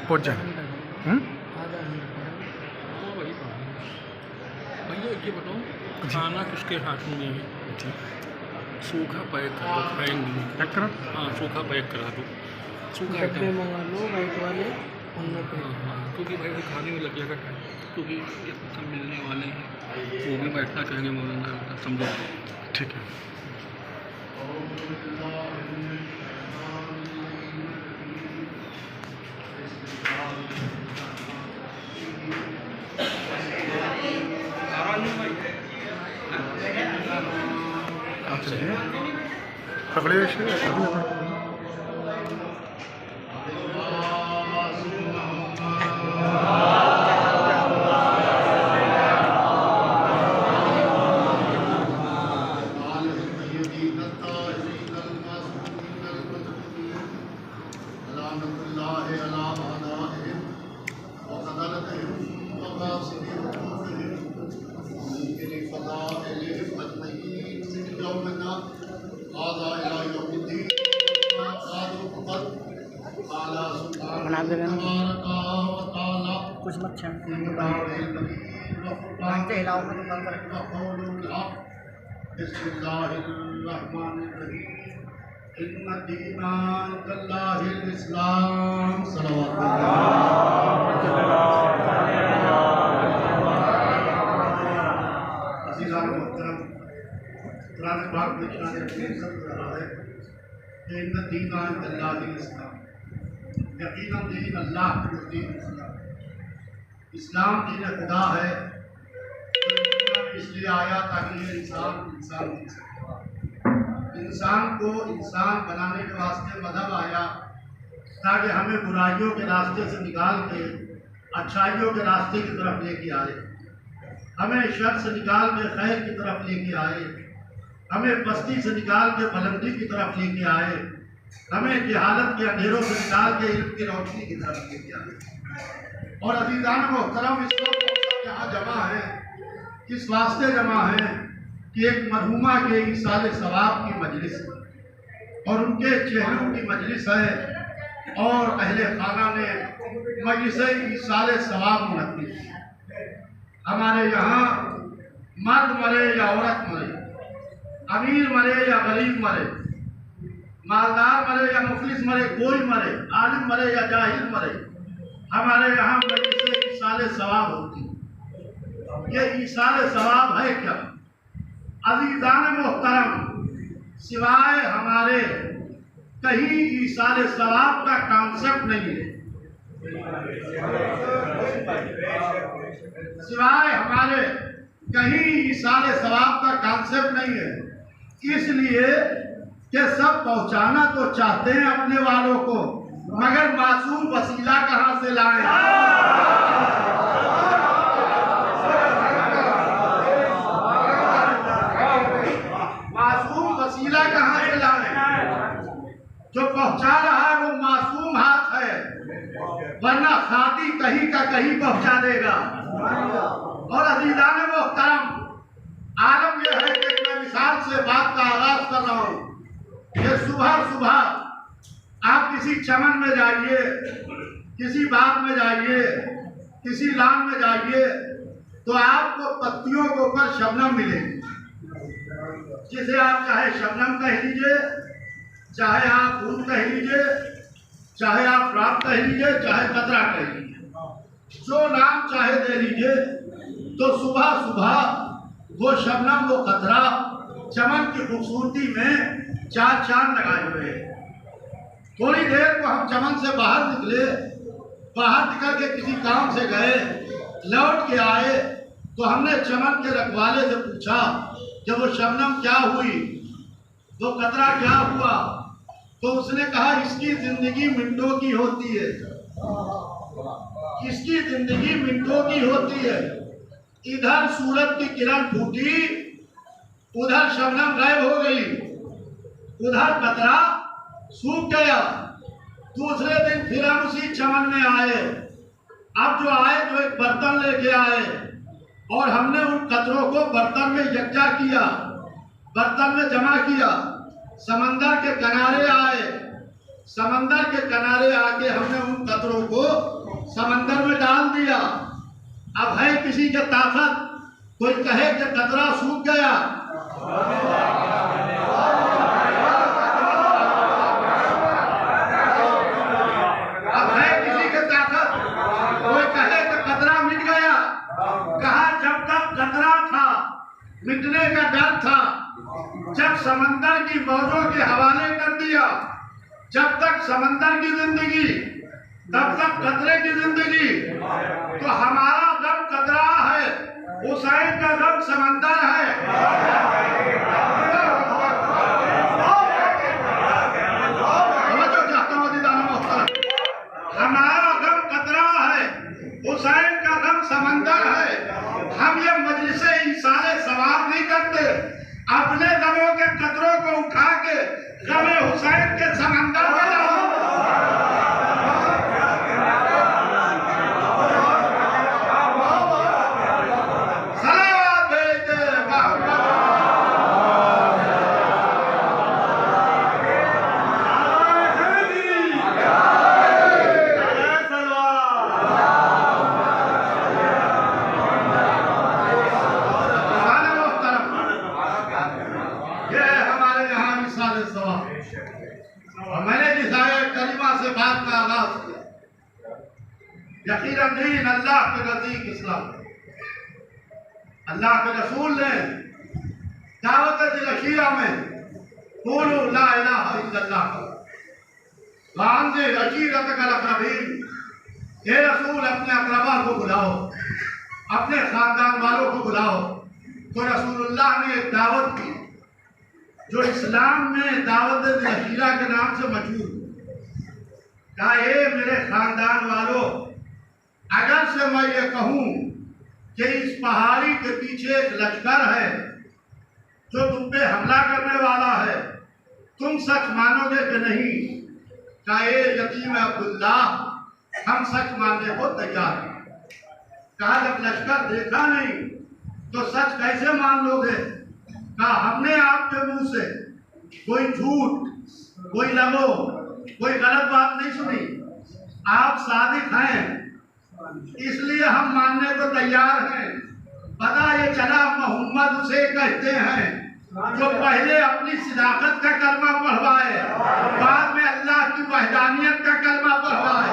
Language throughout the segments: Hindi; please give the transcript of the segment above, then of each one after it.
पहुँच जाए। भैया ये बताओ, खाना किसके हाथ में है? सूखा पैक कर दो, खाएंगे। पैक करा? हाँ, सूखा पैक करा दो। सूखा डब्बे मंगा लो वाइट वाले उनमें पैक। हाँ, क्योंकि भाई वो खाने में लग जाएगा टाइम, क्योंकि ये सब मिलने वाले हैं, वो भी बैठना चाहेंगे मौलाना, समझो। ठीक है। आप चलिए पकड़िए इसे, बना दे रहे कुछ मत छेड़ हिलाओ इस्लाम दीन खुदा है, इसलिए आया ताकि ये इंसान को इंसान बनाने के वास्ते मजहब आया, ताकि हमें बुराइयों के रास्ते से निकाल के अच्छाइयों के रास्ते की तरफ लेके आए, हमें शर से निकाल के खैर की तरफ लेके आए, हमें पस्ती से निकाल के बुलंदी की तरफ लेके आए, हमें जहालत के अंधेरों से निकाल के इल्म की रोशनी की तरफ लेके आए। और अज़ीज़ान मोहतरम, इस वक्त यहाँ जमा है, इस वास्ते जमा है कि एक मरहुमा के ईसाल सवाब की मजलिस और उनके चेहरों की मजलिस है, और अहले खाना ने मजलिस ईसाल सवाब मुनक्किद की। हमारे यहाँ मर्द मरे या औरत मरे, अमीर मरे या गरीब मरे, मालदार मरे या मुफलिस मरे, कोई मरे, आलिम मरे या जाहिल मरे, हमारे यहाँ मजलिस ईसाल सवाब होती है। ये ईसाल सवाब है क्या? अज़ीज़ान मोहतरम, सिवाय हमारे कहीं ईसाल सवाब का कॉन्सेप्ट नहीं है, सिवाय हमारे कहीं ईसाल सवाब का कॉन्सेप्ट नहीं है। इसलिए कि सब पहुंचाना तो चाहते हैं अपने वालों को, मगर मासूम वसीला कहां से लाएं? मासूम वसीला कहां से लाएं? जो पहुंचा रहा है वो मासूम हाथ है, वरना खाती कहीं का कहीं पहुंचा देगा। और अज़ीज़ान मोहतरम, आलम यह है कि मैं मिसाल से बात का आगाज कर रहा हूँ कि सुबह सुबह आप किसी चमन में जाइए, किसी बाग में जाइए, किसी लान में जाइए, तो आपको पत्तियों के ऊपर शबनम मिलेगी, जिसे आप चाहे शबनम कह लीजिए, चाहे आप फूल कह लीजिए, चाहे आप रात कह लीजिए, चाहे कतरा कह लीजिए, जो नाम चाहे दे लीजिए। तो सुबह सुबह वो शबनम, वो कतरा चमन की खूबसूरती में चार चांद लगाए हुए हैं। थोड़ी देर को हम चमन से बाहर निकले, बाहर निकल के किसी काम से गए, लौट के आए, तो हमने चमन के रखवाले से पूछा कि वो शबनम क्या हुई, वो कतरा क्या हुआ? तो उसने कहा इसकी जिंदगी मिनटों की होती है, इसकी जिंदगी मिनटों की होती है। इधर सूरज की किरण फूटी, उधर शबनम गायब हो गई, उधर कतरा सूख गया। दूसरे दिन फिर हम उसी चमन में आए। अब जो आए तो एक बर्तन लेके आए, और हमने उन कतरों को बर्तन में इकट्ठा किया, बर्तन में जमा किया। समंदर के किनारे आए, समंदर के किनारे आके हमने उन कतरों को समंदर में डाल दिया। अब है किसी के ताकत, कोई कहे कि कतरा सूख गया, अब है किसी के ताकत, कोई कहे कि कतरा मिट गया। कहा जब तक कतरा था, मिटने का डर था, जब समंदर की मौजों के हवाले कर दिया, जब तक समंदर की जिंदगी तब तक कतरे की जिंदगी। तो हमारा गम कतरा है, हुसैन का गम समंदर है। हमारा गम कतरा है, हुसैन का गम समंदर है। हम ये मजलिसे इंसाने सवाब नहीं करते, अपने गमों के कतरों को उठा के गमे हुसैन के समंदर में डालो। यकीनन दीन अल्लाह के नज़दीक इस्लाम। अल्लाह के रसूल ने दावत दिलशीरा में बोलो ला इलाहा इल्लल्लाह वांज़िर अशीरतकल अक़रबीन। हे रसूल अपने अक़रबा को बुलाओ, अपने खानदान वालों को बुलाओ। तो रसूलुल्लाह ने एक दावत की जो इस्लाम में दावत दिलशीरा के नाम से मशहूर। कहा हे मेरे खानदान वालों, अगर से मैं ये कहूं कि इस पहाड़ी के पीछे एक लश्कर है जो तुम पे हमला करने वाला है, तुम सच मानोगे कि नहीं? कहा यतीम अब्दुल्ला, हम सच मानने को तैयार हैं। कहा जब लश्कर देखा नहीं तो सच कैसे मान लोगे? कहा हमने आपके मुंह से कोई झूठ, कोई लगो, कोई गलत बात नहीं सुनी। आप सादिक हैं, इसलिए हम मानने को तैयार हैं। पता ये चला मोहम्मद उसे कहते हैं जो पहले अपनी सिदाकत का कलमा पढ़वाए, बाद में अल्लाह की वहदानियत का कलमा पढ़वाए।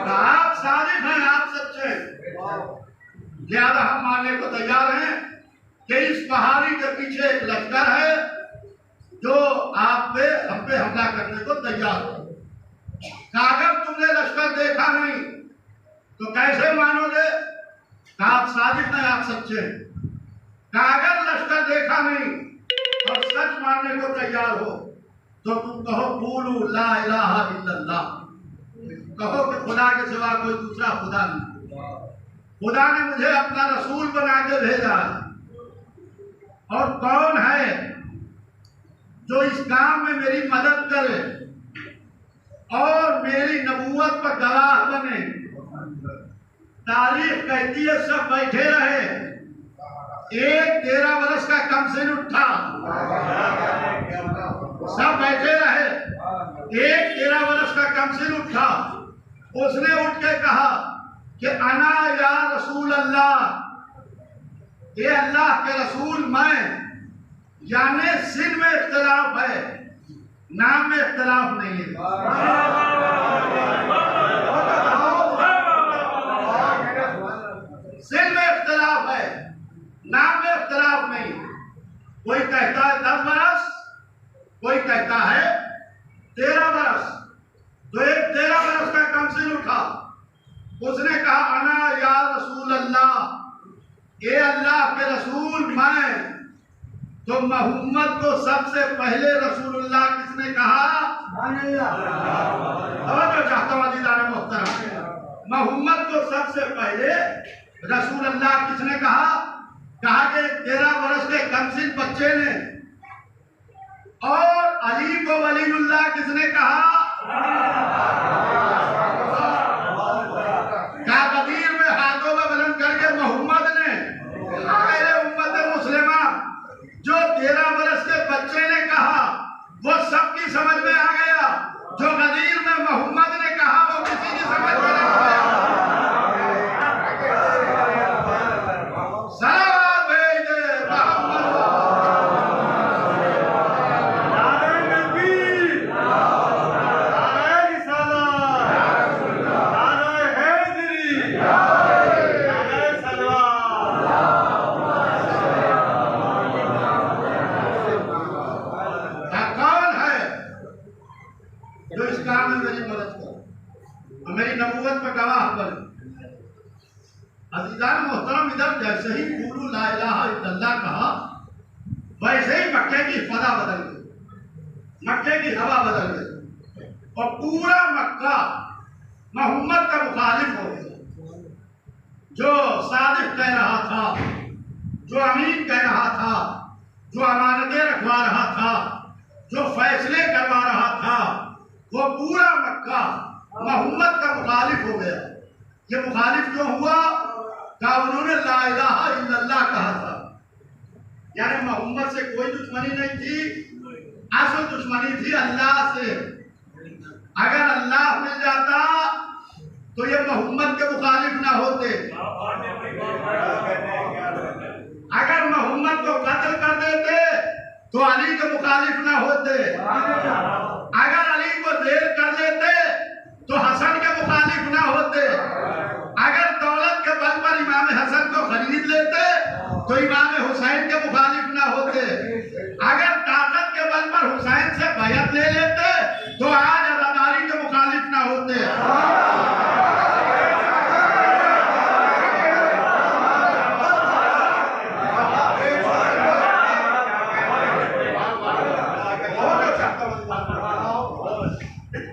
आप सादिक हैं, आप सच्चे, लिहाजा हम मानने को तैयार हैं कि इस पहाड़ी के पीछे एक लश्कर है जो आप पे हम पे हमला करने को तैयार है। अगर तुमने लश्कर देखा नहीं तो कैसे मानोगे? आप साजिश हैं, आप सच्चे हैं। अगर लश्कर देखा नहीं और सच मानने को तैयार हो तो तुम कहो कूलू ला इलाहा इल्लल्लाह, कहो कि खुदा के सिवा कोई दूसरा खुदा नहीं। खुदा ने मुझे अपना रसूल बना के भेजा है, और कौन है जो इस काम में मेरी मदद करे और मेरी नबूवत पर गवाह बने। तारीख कहती है सब बैठे रहे, एक 13 वर्ष का कमसिन उठा, सब बैठे रहे, एक 13 वर्ष का कमसिन उठा। उसने उठ के कहा कि अना या रसूल अल्लाह, ये अल्लाह के रसूल मैं। यानी सिन में इख्तलाफ है, नाम में इख्तलाफ नहीं है। सिन में इख्तलाफ है, नाम में इख्तलाफ नहीं। कोई कहता है 10 बरस, कोई कहता है 13 बरस। तो एक 13 बरस का कमसिन उठा, उसने कहा अना या रसूल अल्लाह, ये अल्लाह के रसूल मैं। तो मोहम्मद को सबसे पहले रसूलुल्लाह किसने कहा? तो चाहता हूँ अज़ीज़ान मोहतरम, मोहम्मद को सबसे पहले रसूलुल्लाह किसने कहा? कहा कि 13 वर्ष के कमसिन बच्चे ने। और अली को वलीउल्लाह किसने कहा? गदीर में हाथों में बुलंद करके मोहम्मद ने। मेरे उम्मत मुस्लिमा, जो 13 वर्ष के बच्चे ने कहा वो सबकी समझ में जैसे ही कुलू ला इलाहा इल्लल्लाह कहा, वैसे ही मक्के की फजा बदल गई, मक्के की हवा बदल गई और पूरा मक्का मोहम्मद का मुखालिफ हो गया। जो सादिक कह रहा था, जो अमीन कह रहा था, जो अमानतें रखवा रहा था, जो फैसले करवा रहा था, वो पूरा मक्का मोहम्मद का मुखालिफ हो गया। ये मुखालिफ क्यों हुआ? का उन्होंने ला इलाहा इल्लल्लाह कहा था, यानी मोहम्मद से कोई दुश्मनी नहीं थी, असल दुश्मनी थी अल्लाह से। अगर अल्लाह मिल जाता तो ये मोहम्मद के मुखालिफ ना होते। अगर मोहम्मद को कत्ल कर देते तो अली के मुखालिफ ना होते। अगर अली को जेल कर लेते तो हसन के मुखालिफ ना होते। अगर दौलत के बल पर इमाम हसन को खरीद लेते तो इमाम हुसैन के मुखालिफ ना होते। अगर ताकत के बल पर हुसैन से बैअत ले लेते तो आज अदादारी के मुखालिफ ना होते।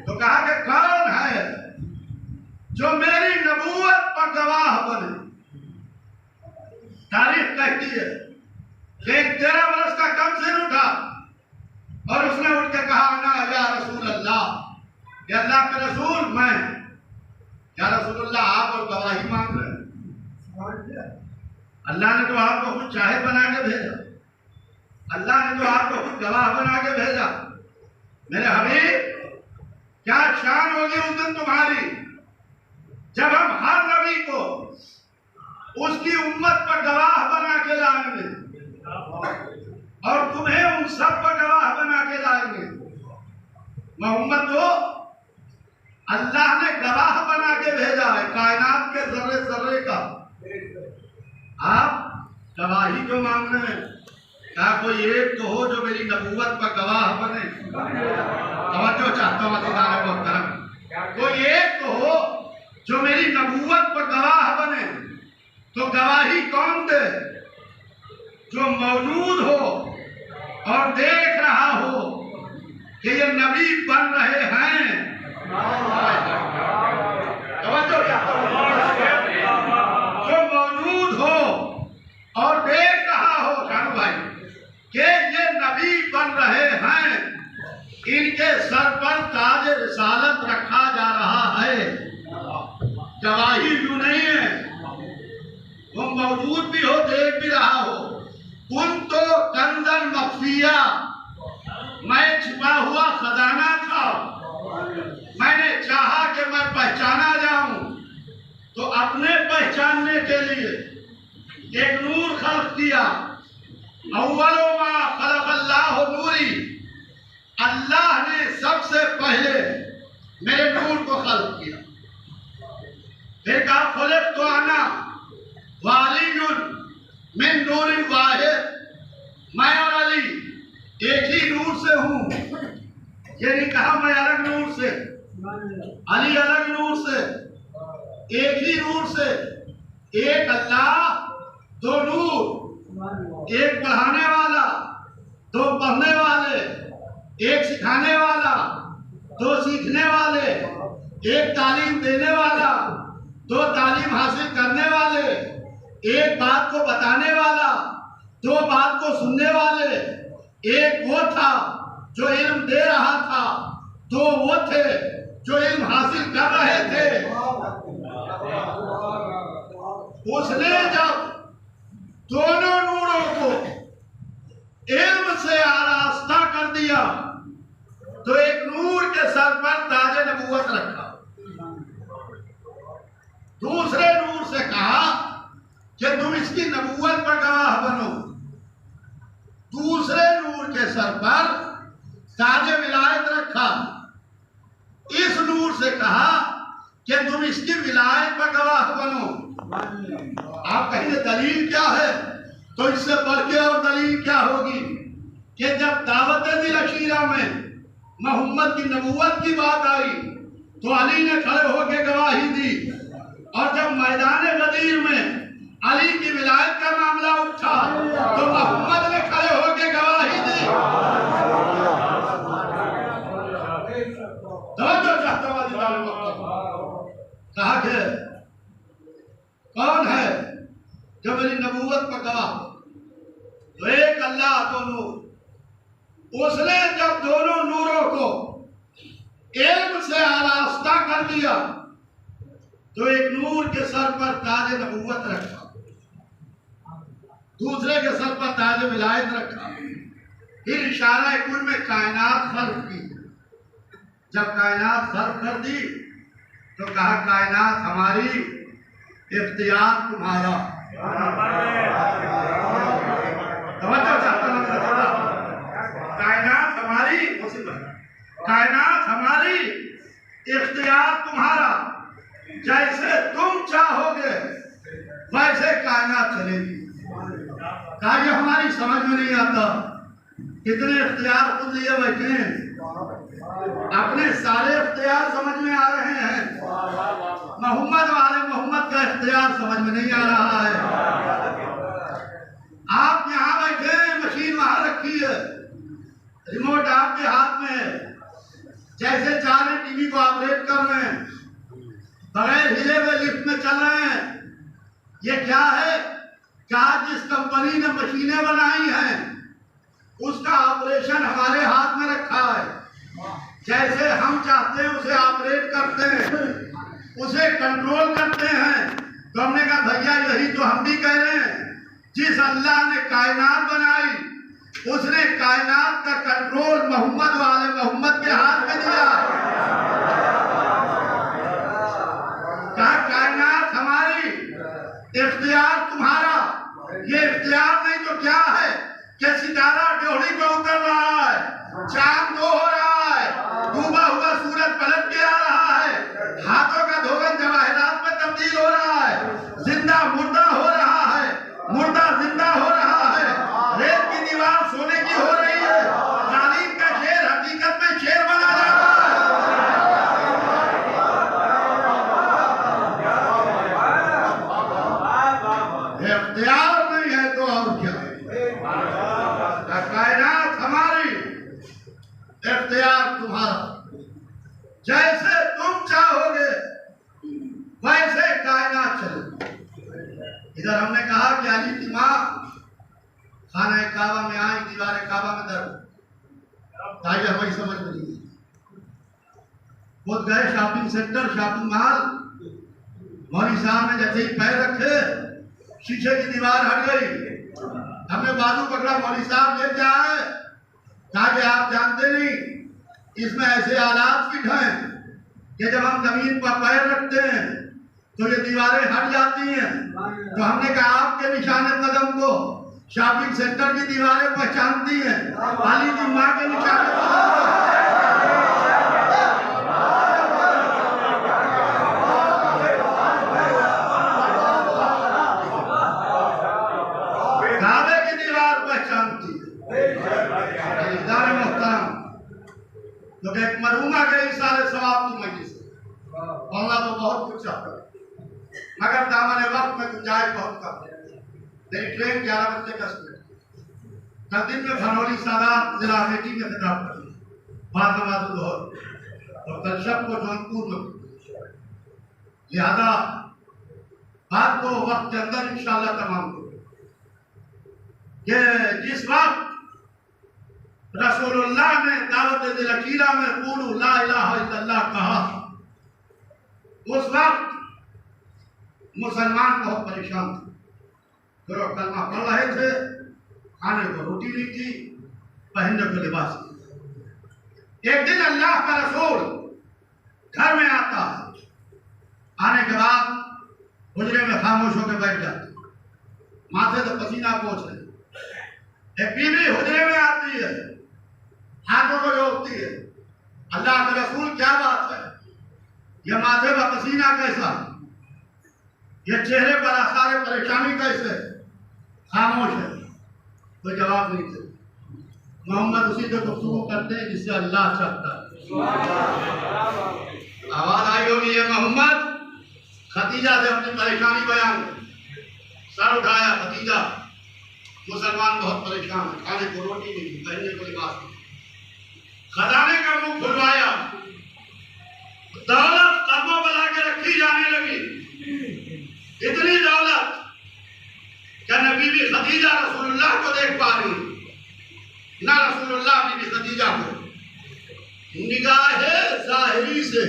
तो कहा कि कौन है जो मेरी नबूवत पर गवाह बने? तारीख कहती है कि 13 वर्ष का कम से उठा और उसने उठ के कहा ना या रसूल अल्लाह, या अल्लाह के रसूल मैं, या रसूलुल्लाह आप और गवाही मांग रहे हैं। अल्लाह ने तो आपको कुछ शाहिद बना के भेजा, अल्लाह ने तो आपको कुछ गवाह बना के भेजा। मेरे हबीब, क्या शान होगी उस दिन तुम्हारी जब हम हर नबी को उसकी उम्मत पर गवाह बना के लाएंगे और तुम्हें उन सब पर गवाह बना के लाएंगे। मोहम्मद को अल्लाह ने गवाह बना के भेजा है कायनात के जर्रे जर्रे का। आप गवाही क्यों मांग रहे हैं? क्या कोई एक तो हो जो मेरी नबूवत पर गवाह बने? तवज्जो चाहता हूं अज़ीज़ान मोहतरम, कोई एक तो हो जो मेरी नबूवत पर गवाह बने। तो गवाही कौन दे? जो मौजूद हो और देख रहा हो कि ये नबी बन रहे हैं। जो मौजूद हो और देख रहा हो शानू भाई कि ये नबी बन रहे हैं, इनके सर पर ताज रिसालत रखा जा रहा है। गवाही यूं नहीं है, वो मौजूद भी हो, देख भी रहा हो। कुन तो कंदन मख्फिया, मैं छिपा हुआ खजाना था, मैंने चाहा कि मैं पहचाना जाऊं, तो अपने पहचानने के लिए एक नूर खल्क किया। अव्वलो मा खलक़ल्लाहु नूरी, अल्लाह ने सबसे पहले मेरे नूर को खल्क किया। फिर कहा खुलिक़्तु अना वालियुन मिन नूरिन वाहिद, मैं और अली एक ही नूर से हूँ। ये नहीं कहा मैं अलग नूर से, अली अलग नूर से, एक ही नूर से। एक अल्लाह, दो नूर, एक पढ़ाने वाला, दो पढ़ने वाले, एक सिखाने वाला, दो सीखने वाले, एक तालीम देने वाला, दो तालीम हासिल करने वाले, एक बात को बताने वाला, दो बात को सुनने वाले। एक वो था जो इल्म दे रहा था, दो वो थे जो इल्म हासिल कर रहे थे। उसने जब दोनों नूरों को इल्म से आरास्ता कर दिया तो एक नूर के सर पर ताज नबूवत रखा, दूसरे नूर से कहा कि तुम इसकी नबूवत पर गवाह बनो। दूसरे नूर के सर पर ताज विलायत रखा, इस नूर से कहा कि तुम इसकी विलायत पर गवाह बनो। आप कहेंगे दलील क्या है? तो इससे बढ़ के और दलील क्या होगी कि जब दावत दिल अशीरा में मोहम्मद की नबूवत की बात आई तो अली ने खड़े होकर गवाही दी, और जब मैदान गदीर में अली की विलायत का मामला उठा तो मोहम्मद ने खड़े होकर गवाही दी। कहा कि कौन है जो मेरी नबूवत पर गवाह? तो एक अल्लाह दो नूर। उसने जब दोनों नूरों को इल्म से आरास्ता कर दिया तो एक नूर के सर पर ताज नबूवत रखा, दूसरे के सर पर ताज विलायत रखा। फिर इशारा कुल में कायनात खल्क की। जब कायनात खल्क कर दी तो कहा कायनात हमारी, इख्तियार तुम्हारा। कायनात हमारी, कायनात हमारी, इख्तियार तुम्हारा। जैसे तुम चाहोगे वैसे कायनात चलेगी। कहा ये हमारी समझ में नहीं आता, कितने इख्तियार खुद लिए बैठे हैं, अपने सारे इख्तियार समझ में आ रहे हैं, मोहम्मद वाले मोहम्मद का इख्तियार समझ में नहीं आ रहा है। आप यहाँ बैठे हैं, मशीन वहां रखी है, रिमोट आपके हाथ में है, जैसे चाह रहे टीवी को ऑपरेट कर रहे हैं, बगैर हिले हुए लिफ्ट में चल रहे हैं। ये क्या है? क्या जिस कंपनी ने मशीनें बनाई हैं उसका ऑपरेशन हमारे हाथ में रखा है। जैसे हम चाहते हैं उसे ऑपरेट करते हैं, उसे कंट्रोल करते हैं। तो हमने कहा भैया यही तो हम भी कह रहे हैं, जिस अल्लाह ने कायनात बनाई उसने कायनात का कंट्रोल मोहम्मद वाले मोहम्मद के हाथ में दिया। कहा कायनात हमारी, इख्तियार तुम्हारा। ये इख्तियार नहीं तो क्या है कि सितारा ड्योढ़ी पे उतर रहा है, चांद दो हो रहा है, डूबा हुआ सूरज पलट के आ रहा है, हाथों का धोवन जवाहरात में तब्दील हो रहा है, जिंदा मुर्दा हो रहा है, मुर्दा जिंदा हो रहा है, रेत की दीवार सोने की हो रही है, तालीम का शेर हकीकत में शेर बना जाता है। इख्तियार नहीं है तो और क्या है? कायनात हमारी, इख्तियार तुम्हारा। जैसे तुम चाहोगे वैसे कायनात चलेगी। इधर हमने कहा कि अली की माँ खाना काबा में आई, दीवार काबा में दर्द, ताकि हमारी समझ में नहीं। वो गए शॉपिंग सेंटर, शॉपिंग मॉल, मौली साहब ने जैसे ही पैर रखे शीशे की दीवार हट गई। हमने बाजू पकड़ा, मौली साहब ये क्या है? कहा कि आप जानते नहीं इसमें ऐसे आलात फिट हैं कि जब हम जमीन पर पैर रखते हैं तो ये दीवारें हट जाती हैं। तो हमने कहा आपके निशाने कदम को शॉपिंग सेंटर की दीवारें पहचानती हैं, अली की माँ के निशाने कदम को। तो एक मरूंगा के इशारे सवाब की मजलिस पढ़ना तो बहुत कुछ चाहता है, मगर दामन वक्त में गुंजाइश बहुत कम है। मेरी ट्रेन 11 बजे 10 मिनट। कल दिन में भनौली सादात जिला अमेठी में खिताब करी, बाद नमाज जोहर, और कल शब को जौनपुर में। लिहाजा बात को वक्त के अंदर इंशाअल्लाह तमाम करो कि जिस वक्त रसूलुल्लाह ने दावत दिल अकीला में पूरू ला इलाहा इल्लल्लाह कहा, उस वक्त मुसलमान बहुत परेशान थे। फिर कलमा पढ़ रहे थे, खाने को रोटी नहीं थी, पहनने को लिबास नहीं। एक दिन अल्लाह का रसूल घर में आता है, आने के बाद हुजरे में खामोश होकर बैठ जाते, माथे से पसीना पोंछ रहे। एक बीवी हुजरे में आती है, हाथों को जोड़ती है, अल्लाह के रसूल क्या बात है, यह माथे पर पसीना कैसा, यह चेहरे पर आसार परेशानी कैसे? खामोश है, कोई जवाब नहीं थे। मोहम्मद उसी से गुफ्तगू करते हैं जिससे अल्लाह चाहता है। आवाज आई होगी, ये मोहम्मद खदीजा से अपनी परेशानी बयान, सर उठाया खदीजा, मुसलमान बहुत परेशान है, खाने को रोटी नहीं, पहनने को लिबास नहीं, खजाने का मुंह खुलवाया, दौलत कदमों पर लाके रखी जाने लगी, इतनी दौलत क्या न बीबी खदीजा रसूलुल्लाह को देख पा रही, ना रसूलुल्लाह बीबी खदीजा को, निगाह ज़ाहिरी से,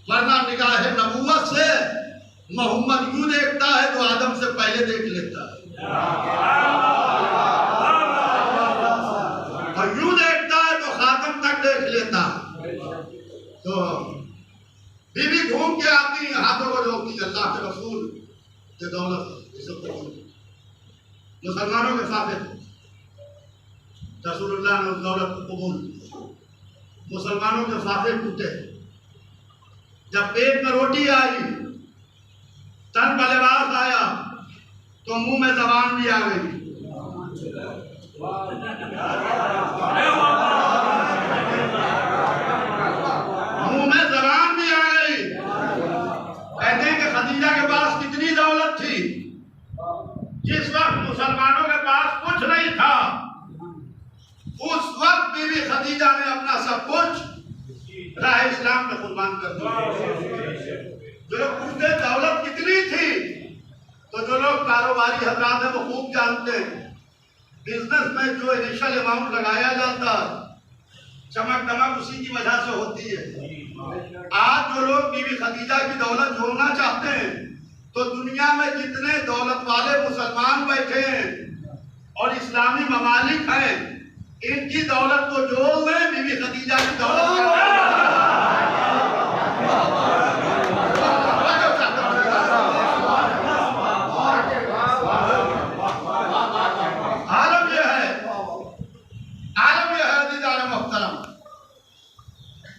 वरना निगाह नबूवत से मोहम्मद यूं देखता है तो आदम से पहले देख लेता है, और यूं देखता है तो खातम तक देख लेता है। तो बीबी घूम के आती, हाथों को जोड़ती, अल्लाह के रसूल के दौलत मुसलमानों के साथ रसूलुल्लाह ने उस दौलत को कबूल, मुसलमानों के साथ टूटे। जब पेट में रोटी आई, तन पर लिबास आया, तो मुंह में जबान भी आ गई। मुंह में जबान भी आ गई। कहते हैं कि खदीजा के पास कितनी दौलत थी, जिस वक्त मुसलमानों के पास कुछ नहीं था, उस वक्त बीबी खदीजा ने अपना सब कुछ राह इस्लाम में कुर्बान कर दिया। जो लोग पूछते दौलत कितनी थी, तो जो लोग कारोबारी हजरात हैं वो खूब जानते हैं, बिजनेस में जो इनिशियल अमाउंट लगाया जाता चमक दमक उसी की वजह से होती है। आज जो लोग बीबी खदीजा की दौलत जोड़ना चाहते हैं, तो दुनिया में जितने दौलत वाले मुसलमान बैठे हैं और इस्लामी ममालिक हैं, इनकी दौलत को जोड़ दें, बीबी खदीजा की दौलत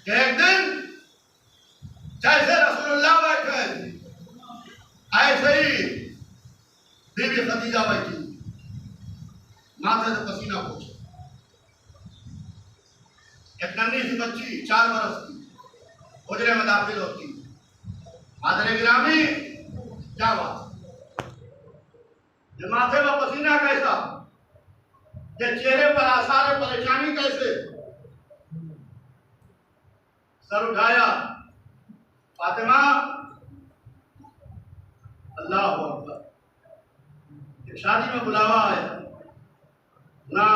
एक दिन जैसे रसूलुल्लाह बैठे ऐसे ही बीबी खदीजा बैठी, माथे से पसीना पोंछे। एक नन्ही सी बच्ची 4 बरस की हुजरे में दाखिल होती। हाज़िर गिरामी, क्या बात, ये माथे में पसीना कैसा, ये चेहरे पर आसार परेशानी कैसे? सर उठाया, फातिमा, अल्लाह अकबर, शादी में बुलावा है ना,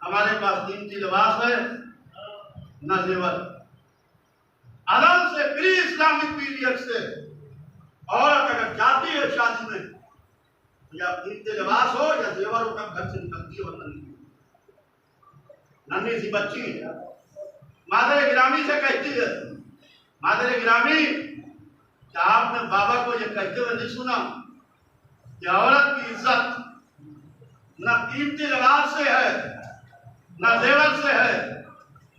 हमारे पास कीमती लिबास है ना जेवर। अदल से प्री इस्लामिक पीरियड से औरत अगर जाती है शादी में, या कीमती लिबास हो या जेवर हो, तब घर से निकलती हो। नन्ही सी बच्ची मादर गिरामी से कहती है, मादर गिरामी, क्या आपने बाबा को ये कहते हुए नहीं सुना कि औरत की इज्जत न कीमती लिबास से है न जेवर से है,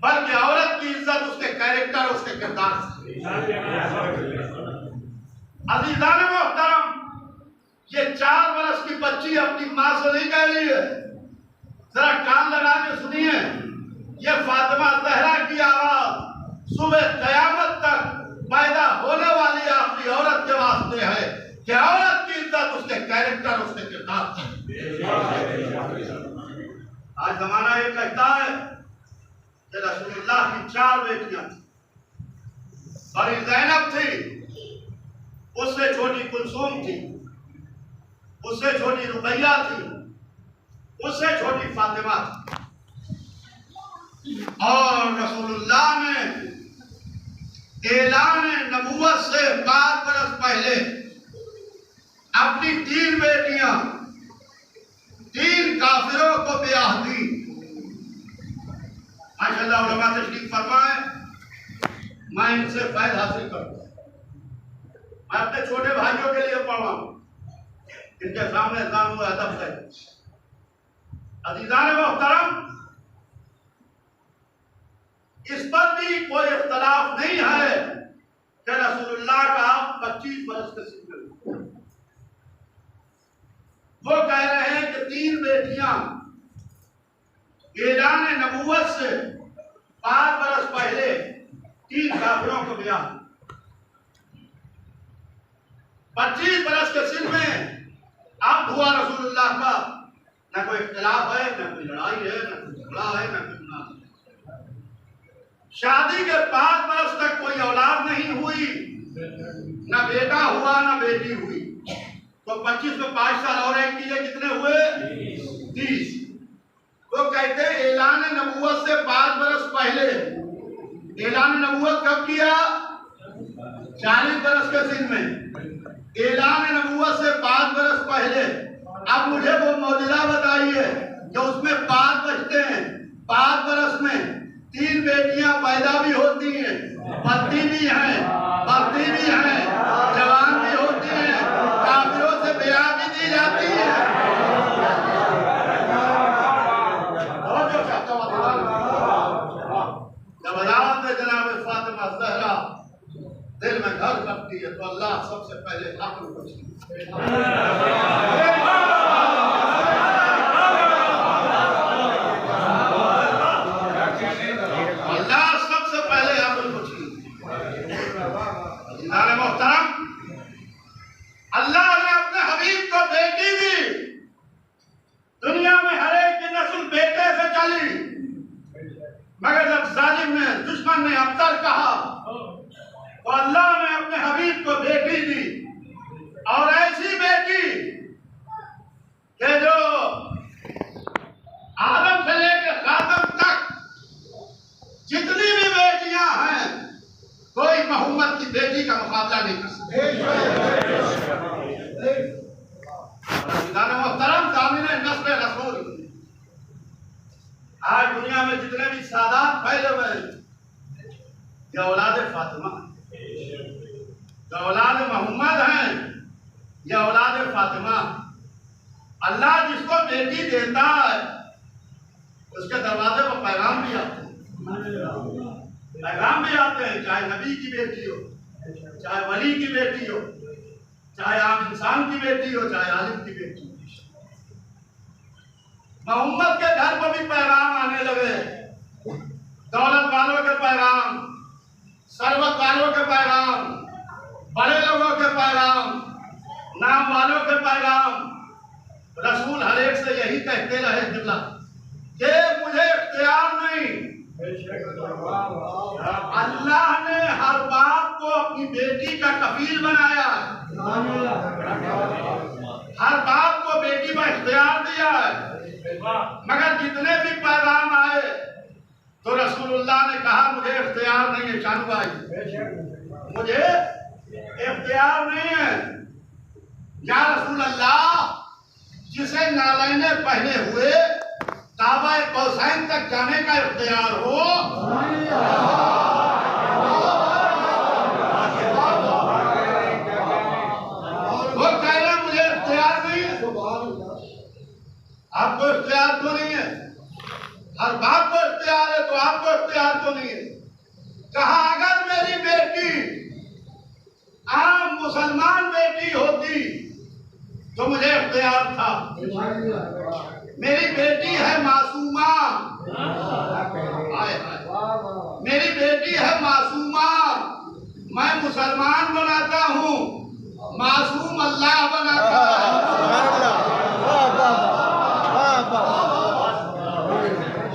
बल्कि औरत की इज्जत उसके कैरेक्टर, उसके किरदार से। अजीज़ान मोहतरम, ये 4 बरस की बच्ची अपनी माँ से नहीं कह रही है, जरा कान लगा के सुनिए। ये फातिमा ज़हरा की आवाज सुबह क़यामत तक पैदा होने वाली आखिरी औरत के वास्ते है कि औरत की इज्जत उसके कैरेक्टर, उसके किरदार से। आज जमाना ये कहता है कि रसूलुल्लाह की 4 बेटियां थी, बड़ी ज़ैनब थी, उससे छोटी कुलसूम थी, उससे छोटी रुकैया थी, उससे छोटी फातिमा थी। और रसूलुल्लाह ने ऐलान नबूवत से 5 बरस पहले अपनी 3 बेटियां 3 काफिरों को ब्याह दी। माशाअल्लाह उलमा तशरीफ फरमाए, मैं इनसे फैद हासिल करूँ। मैं अपने छोटे भाइयों के लिए पढ़ा हूँ, इनके सामने इस्लाम में अदब है। अज़ीज़ान मोहतरम, इस पर भी कोई इख्तलाफ नहीं है कि रसूलुल्लाह का 25 बरस का सिलसिला। वो कह रहे हैं कि 3 बेटियां ऐलान नबूवत से 5 बरस पहले 3 काफिरों को ब्याह। 25 बरस के सिन में अब हुआ रसूलुल्लाह का न कोई इख्तिलाफ है, न कोई लड़ाई है, न कोई झगड़ा है, न कोई गुनाह है। शादी के 5 बरस तक कोई औलाद नहीं हुई, न बेटा हुआ न बेटी हुई। तो 25 में 5 साल और ऐड कीजिए, कितने हुए? 30। तो कहते हैं ऐलान नबूवत से 5 बरस पहले, ऐलान नबूवत कब किया? 40 बरस के सिन में। ऐलान नबूवत से 5 बरस पहले। अब मुझे वो मौजूदा बताइए जो उसमें 5 बचते हैं। 5 बरस में 3 बेटियां पैदा भी होती हैं, पलती भी हैं, बढ़ती भी हैं, जवान भी होती हैं, काफिरों से ब्याह भी दी जाती है। जब अदालत में जनाब फातिमा ज़हरा दिल में घर करती है तो अल्लाह सबसे पहले अक्ल को अल्लाह सबसे पहले अक्ल को मोहतरम, अल्लाह ने अपने हबीब को बेटी दी। दुनिया में हर एक की नस्ल बेटे से चली, मगर जब जालिम ने, दुश्मन ने अबतर कहा तो अल्लाह ने अपने हबीब को बेटी दी, और ऐसी बेटी कि जो आदम से लेकर खातम तक जितनी भी बेटियां हैं, कोई मोहम्मद की बेटी का मुकाबला नहीं कर सकती। मोहतरम दामिने नस्ल रसूल, आज दुनिया में जितने भी सादात फैले हुए हैं, ये औलाद फातिमा, जो औलाद मोहम्मद हैं, ये औलाद फातिमा। अल्लाह जिसको बेटी देता है उसके दरवाजे पर पैगाम भी आते हैं, पैगाम भी आते हैं, चाहे नबी की बेटी हो, चाहे वली की बेटी हो, चाहे आम इंसान की बेटी हो, चाहे आलिम की बेटी हो। मोहम्मद के घर पर भी पैगाम आने लगे, दौलत वालों के पैगाम, सरवत वालों के पैगाम, बड़े लोगों के पैगाम, नाम वालों के पैगाम। रसूल हर एक से यही कहते रहे कि मुझे इख्तियार नहीं। अल्लाह ने हर बाप को अपनी बेटी का कफील बनाया, हर बाप को बेटी का इख्तियार दिया है। मगर जितने भी पैगाम आए तो रसूलुल्लाह ने कहा मुझे इख्तियार नहीं है, शानू भाई, मुझे इख्तियार नहीं है। या रसूल अल्लाह, जिसे नालैने पहने हुए काबा कौसैन तक जाने का इख्तियार हो, वो कह रहे मुझे इख्तियार नहीं है। आपको इख्तियार तो नहीं है? हर बात को इख्तियार है तो आपको इख्तियार तो नहीं है। कहा अगर मेरी बेटी आम मुसलमान बेटी होती तो मुझे इख्तियार था। मेरी बेटी है मासूमा, मेरी बेटी है मासूमा, मैं मुसलमान बनाता हूँ, मासूम अल्लाह बनाता है।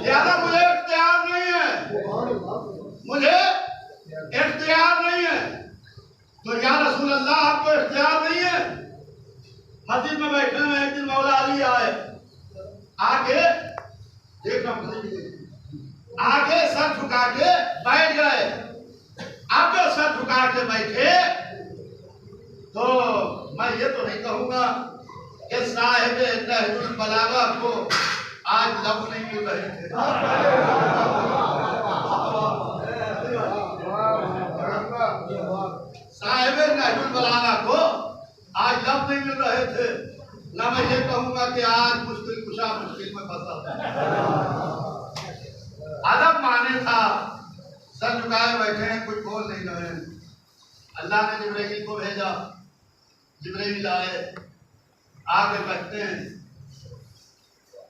ज्यादा मुझे इख्तियार नहीं है, मुझे इख्तियार नहीं है। तो या रसूल अल्लाह, आपको इख्तियार नहीं है? मस्जिद में बैठे हुए एक दिन मौला अली आए, आगे देखना, आगे सर झुका के बैठ गए। अब जो सर झुका के बैठे तो मैं ये तो नहीं कहूंगा कि साहिब नहजुल बलागा को आज लफ्ज़ नहीं मिल रहे थे। साहिब नहजुल बलागा को आज लफ्ज़ नहीं मिल रहे थे। ना मैं ये कहूंगा कि आज मुश्किल कुशा मुश्किल में फंसा। अदब माने था, सर झुकाए बैठे हैं, कुछ बोल नहीं रहे हैं। अल्लाह ने जिब्राइल को भेजा, जिब्राइल आए, आगे कहते हैं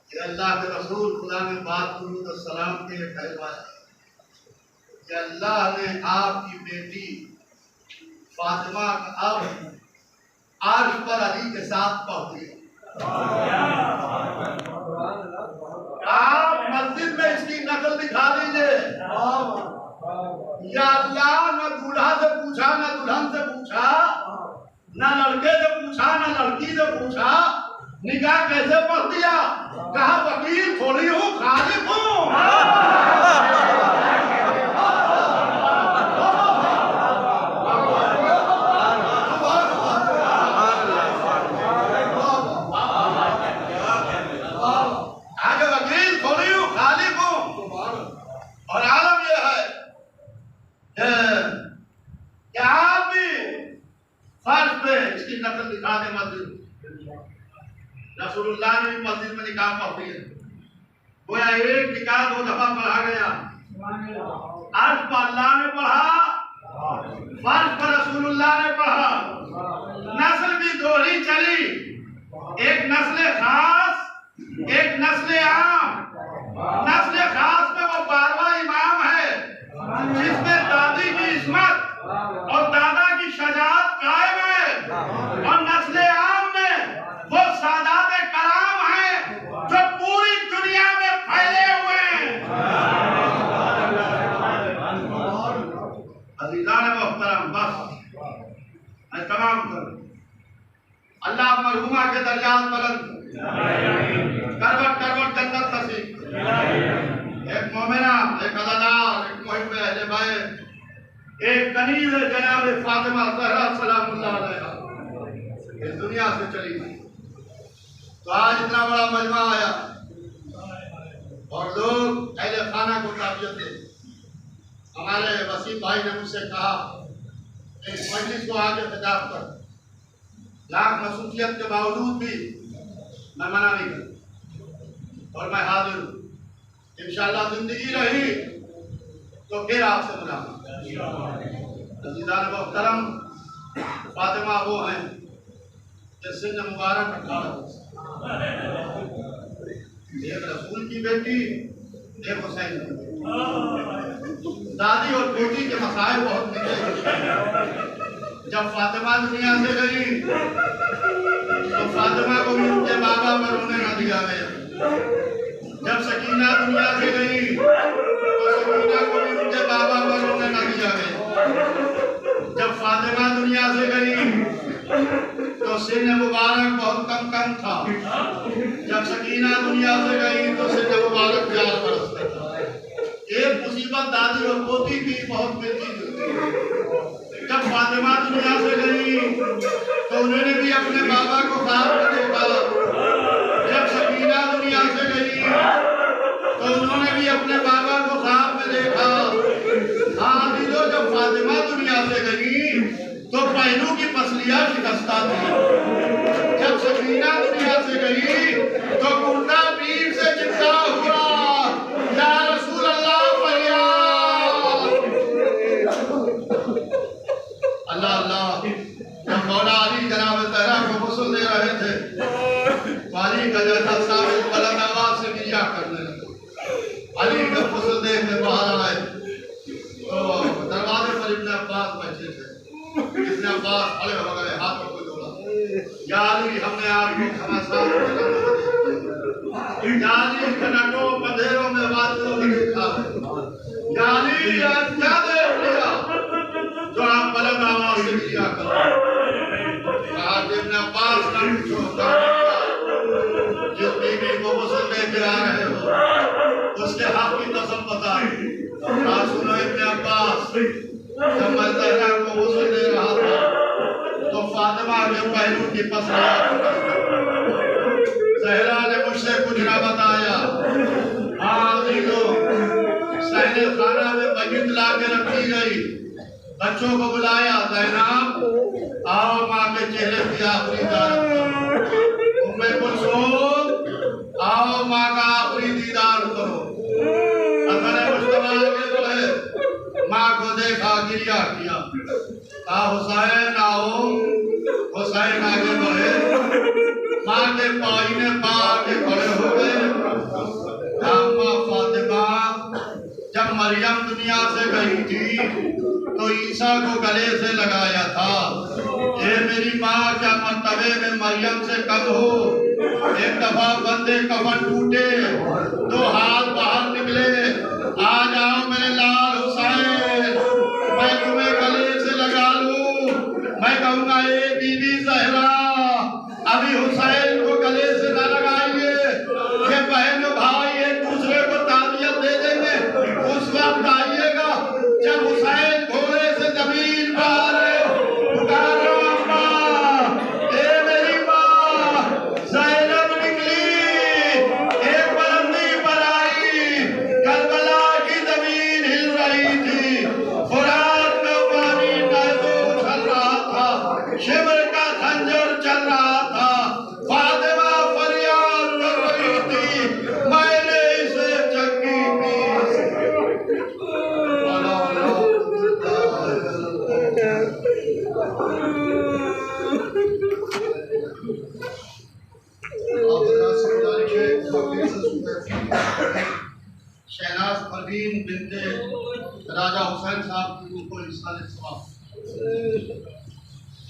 कि अल्लाह के रसूल, खुदा ने बात दुरूद और सलाम के लिए कहलवाया कि अल्लाह ने आपकी बेटी फातिमा का अब अर्श पर अली के साथ पहुंची। आप मस्जिद में इसकी नकल दिखा दीजिए। या अल्लाह, न दूल्हा से पूछा, न दुल्हन से पूछा, न लड़के से पूछा, न लड़की से पूछा, निकाह कैसे पढ़ दिया? कहा वकील थोड़ी हूँ, खालिक हूँ। आगे वकील थोड़ी हूँ, खालिक हूँ। और आलम यह है कि आप भी फर्ज पे इसकी नकल दिखा दे मस्जिद। रसूलुल्लाह ने भी मस्जिद में निकाह पढ़ दिया। गोया एक निकाह 2 दफा पढ़ा गया। अर्श पर अल्लाह ने पढ़ा, फर्ज पर रसूलुल्लाह ने पढ़ा। नस्ल भी 2 ही चली, एक नस्ल खास, एक नस्ल आम। नस्ल खास में वो 12वां इमाम है जिसमें दादी की इस्मत और दादा की शजाअत कायम है। और नस्ल आम में वो सादात कराम है जो पूरी दुनिया में फैले हुए हैं। अज़ीज़ान मोहतरम, बस मैं तमाम करूं। अल्लाह मरहुमा के दर्जात बुलंद, करवट करवट जन्नत नसीब। एक मोमिना, एक अज़ादार, एक मुहिब अहले बैत, एक कनीज़ जनाब फातिमा ज़हरा सलामुल्लाह अलैहा इस दुनिया से चली गई। तो आज इतना बड़ा मजमा आया और लोग अहले खाना को ताबियत दे। हमारे वसीम भाई ने मुझसे कहा इस मजलिस को आगे खिताब कर। लाख मसरूफियत के बावजूद भी मैं मना नहीं कर और मैं हाजिर हूँ। इंशाअल्लाह जिंदगी रही तो फिर आपसे मुलाकात। अज़ीज़ान मोहतरम, फातिमा वो हैं जिससे मुबारक 18 वर्ष, एक रसूल की बेटी, एक हुसैन की बेटी। दादी और पोती के मसाइल बहुत निकले। जब फातिमा दुनिया से गई तो फातिमा को भी उनके बाबा पर रोने न दिया गया। जब सकीना दुनिया से गई तो सकीना को भी उनके बाबा पर रोने न दिया गया। जब फातिमा दुनिया से गई तो सिन मुबारक बहुत कम था। जब सकीना दुनिया से गई तो सिन मुबारक 4 बरस का था। एक मुसीबत दादी और पोती की बहुत मिलती जुलती। जब फातिमा दुनिया से गई तो उन्होंने भी अपने बाबा को ख्वाब में देखा। जब सकीना दुनिया से गई तो उन्होंने भी अपने बाबा को ख्वाब में देखा। हाँ दिलो, जब फातिमा दुनिया से गई तो पहलू की पसलियां शिकस्ता थी। जब सकीना दुनिया से गई तो कुर्ता पीठ से चिपका हुआ, या रसूल अल्लाह फरियाद। अल्लाह अल्लाह। जब मौला अली जनाब तहरा को गुस्ल दे रहे थे तो अली का जैसा साबित बुलंद आवाज से मिया करने लगे। अली का गुस्ल देखने बाहर आए तो दरवाजे पर इब्न अब्बास बैठे थे। इब्न अब्बास खड़े हो गए, हाथों को जोड़ा, या अली हमने आपको घमासान या अली घनटों अंधेरों में वादियों में देखा है। या अली आज क्या देख लिया जो आप बुलंद आवाज से मिया करो। इब्न अब्बास का जिस बीवी को गुस्ल दे के आ रहे हो उसके हक की कसम बताई। सुनो इब्न अब्बास, जब मैं ज़हरा को गुस्ल दे रहा था तो फातिमा के पहलू की पसलियां, ज़हरा ने मुझसे कुछ न बताया। हाँ सहने खाना में बगित ला के रखी गई। बच्चों को बुलाया, ज़ैनब आओ माँ के चेहरे की आखिरी ज़ियारत करो। उम्मे कुलसूम आओ माँ का आखिरी दीदार करो। हसन मुश्तबा आगे बढ़े, माँ को देखा, गिरिया किया, कहा हुसैन आओ। हुसैन आगे बढ़े, माँ के पाईने पा आगे खड़े हो गए। माँ फातिमा, जब मरियम दुनिया से गई थी तो ईसा को गले से लगाया था। ए मेरी माँ क्या मर्तबे में मरियम से कम हो। एक दफा बंदे कफन टूटे तो हाथ